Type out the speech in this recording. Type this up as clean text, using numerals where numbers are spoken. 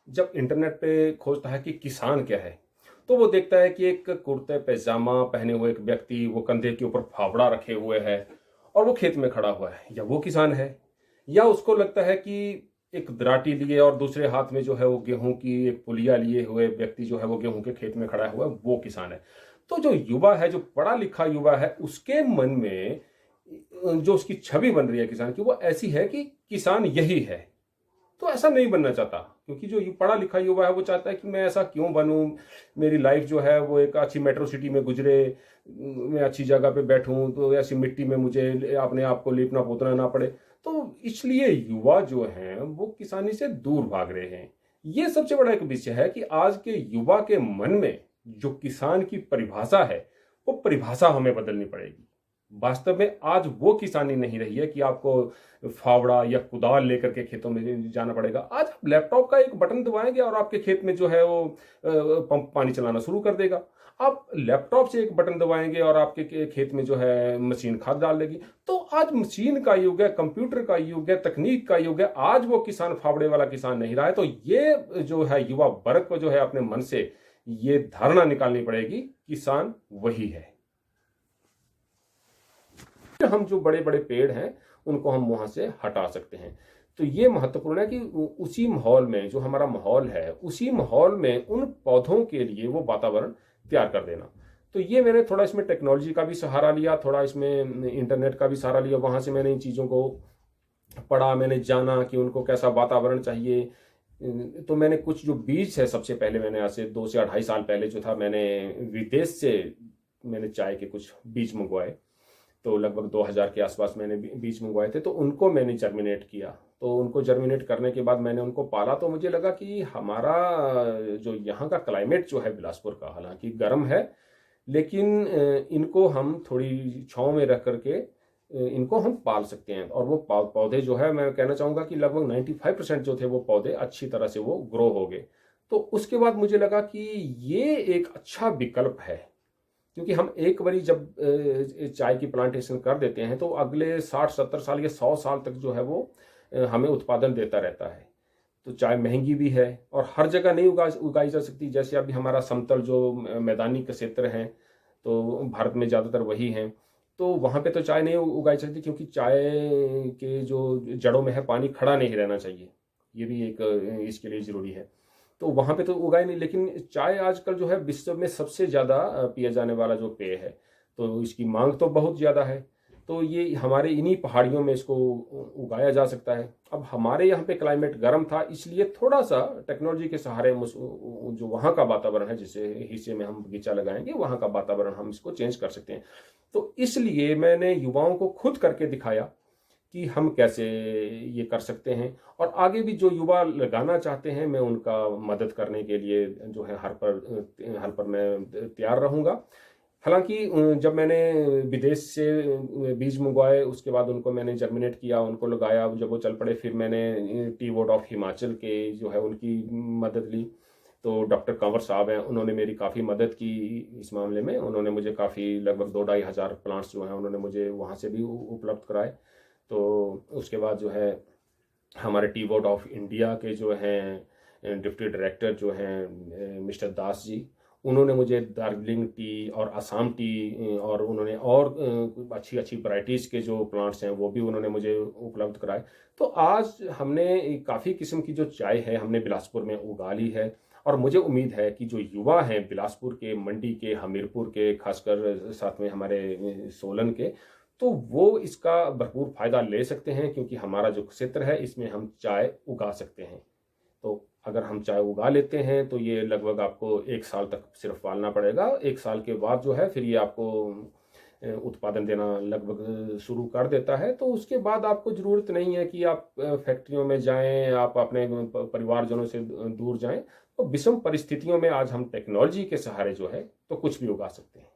जब इंटरनेट पे खोजता है कि किसान क्या है, तो वो देखता है कि एक कुर्ते पैजामा पहने हुए एक व्यक्ति, वो कंधे के ऊपर फावड़ा रखे हुए है और वो खेत में खड़ा हुआ है। या वो किसान है, या उसको लगता है कि एक दराटी लिए और दूसरे हाथ में जो है वो गेहूं की एक पुलिया लिए हुए व्यक्ति जो है वो गेहूं के खेत में खड़ा हुआ है, वो किसान है। तो जो युवा है, जो पढ़ा लिखा युवा है, उसके मन में जो उसकी छवि बन रही है किसान की, वो ऐसी है कि किसान यही है। तो ऐसा नहीं बनना चाहता, क्योंकि जो पढ़ा लिखा युवा है वो चाहता है कि मैं ऐसा क्यों बनूं, मेरी लाइफ जो है वो एक अच्छी मेट्रो सिटी में गुजरे, मैं अच्छी जगह पे बैठूं, तो ऐसी मिट्टी में मुझे अपने आप को लिपना पोतना ना पड़े। तो इसलिए युवा जो हैं वो किसानी से दूर भाग रहे हैं। ये सबसे बड़ा एक विषय है कि आज के युवा के मन में जो किसान की परिभाषा है, वो परिभाषा हमें बदलनी पड़ेगी। वास्तव में आज वो किसानी नहीं रही है कि आपको फावड़ा या कुदाल लेकर के खेतों में जाना पड़ेगा। आज आप लैपटॉप का एक बटन दबाएंगे और आपके खेत में जो है वो पंप पानी चलाना शुरू कर देगा। आप लैपटॉप से एक बटन दबाएंगे और आपके खेत में जो है मशीन खाद डाल देगी। तो आज मशीन का युग है, कंप्यूटर का युग है, तकनीक का युग है। आज वो किसान फावड़े वाला किसान नहीं रहा है। तो ये जो है युवा वर्ग को जो है अपने मन से ये धारणा निकालनी पड़ेगी, किसान वही है। हम जो बड़े बड़े पेड़ हैं उनको हम वहां से हटा सकते हैं। तो ये महत्वपूर्ण है कि उसी माहौल में, जो हमारा माहौल है, उसी माहौल में उन पौधों के लिए वो वातावरण तैयार कर देना। तो ये मैंने थोड़ा इसमें टेक्नोलॉजी का भी सहारा लिया, थोड़ा इसमें इंटरनेट का भी सहारा लिया। वहां से मैंने इन चीज़ों को पढ़ा, मैंने जाना कि उनको कैसा वातावरण चाहिए। तो मैंने कुछ जो बीज है, सबसे पहले मैंने आज से 2 से 2.5 साल पहले जो था, मैंने विदेश से मैंने चाय के कुछ बीज मंगवाए। तो लगभग 2000 के आसपास मैंने बीज मंगवाए थे। तो उनको मैंने जर्मिनेट किया। तो उनको जर्मिनेट करने के बाद मैंने उनको पाला। तो मुझे लगा कि हमारा जो यहाँ का क्लाइमेट जो है बिलासपुर का, हालांकि गर्म है, लेकिन इनको हम थोड़ी छाँव में रख करके इनको हम पाल सकते हैं। और वो पौधे जो है, मैं कहना चाहूँगा कि लगभग 95% जो थे वो पौधे अच्छी तरह से वो ग्रो हो गए। तो उसके बाद मुझे लगा कि ये एक अच्छा विकल्प है, क्योंकि हम एक बारी जब चाय की प्लांटेशन कर देते हैं तो अगले 60-70 साल या 100 साल तक जो है वो हमें उत्पादन देता रहता है। तो चाय महंगी भी है और हर जगह नहीं उगाई जा सकती। जैसे अभी हमारा समतल जो मैदानी क्षेत्र हैं, तो भारत में ज़्यादातर वही हैं। तो वहाँ पे तो चाय नहीं उगाई सकती, क्योंकि चाय के जो जड़ों में है पानी खड़ा नहीं रहना चाहिए। ये भी एक इसके लिए ज़रूरी है। तो वहाँ पे तो उगाए नहीं। लेकिन चाय आजकल जो है विश्व में सबसे ज़्यादा पिया जाने वाला जो पेय है, तो इसकी मांग तो बहुत ज़्यादा है। तो ये हमारे इन्हीं पहाड़ियों में इसको उगाया जा सकता है। अब हमारे यहाँ पे क्लाइमेट गर्म था, इसलिए थोड़ा सा टेक्नोलॉजी के सहारे जो वहाँ का वातावरण है, जिस हिस्से में हम बगीचा लगाएंगे, वहाँ का वातावरण हम इसको चेंज कर सकते हैं। तो इसलिए मैंने युवाओं को खुद करके दिखाया कि हम कैसे ये कर सकते हैं। और आगे भी जो युवा लगाना चाहते हैं, मैं उनका मदद करने के लिए जो है हर पर मैं तैयार रहूँगा। हालांकि जब मैंने विदेश से बीज मंगवाए, उसके बाद उनको मैंने जर्मिनेट किया, उनको लगाया, जब वो चल पड़े, फिर मैंने टी वोड ऑफ हिमाचल के जो है उनकी मदद ली। तो डॉक्टर कंवर साहब हैं, उन्होंने मेरी काफ़ी मदद की इस मामले में। उन्होंने मुझे काफ़ी लगभग 2-2.5 हज़ार प्लांट्स जो हैं उन्होंने मुझे वहाँ से भी उपलब्ध कराए। तो उसके बाद जो है हमारे टी बोर्ड ऑफ इंडिया के जो हैं डिप्टी डायरेक्टर जो हैं मिस्टर दास जी, उन्होंने मुझे दार्जिलिंग टी और असम टी और उन्होंने और अच्छी अच्छी वैरायटीज़ के जो प्लांट्स हैं वो भी उन्होंने मुझे उपलब्ध कराए। तो आज हमने काफ़ी किस्म की जो चाय है हमने बिलासपुर में उगा ली है। और मुझे उम्मीद है कि जो युवा हैं बिलासपुर के, मंडी के, हमीरपुर के, खासकर साथ में हमारे सोलन के, तो वो इसका भरपूर फायदा ले सकते हैं, क्योंकि हमारा जो क्षेत्र है इसमें हम चाय उगा सकते हैं। तो अगर हम चाय उगा लेते हैं तो ये लगभग आपको 1 साल तक सिर्फ पालना पड़ेगा। 1 साल के बाद जो है फिर ये आपको उत्पादन देना लगभग शुरू कर देता है। तो उसके बाद आपको ज़रूरत नहीं है कि आप फैक्ट्रियों में जाएं, आप अपने परिवारजनों से दूर जाएं। तो विषम परिस्थितियों में आज हम टेक्नोलॉजी के सहारे जो है तो कुछ भी उगा सकते हैं।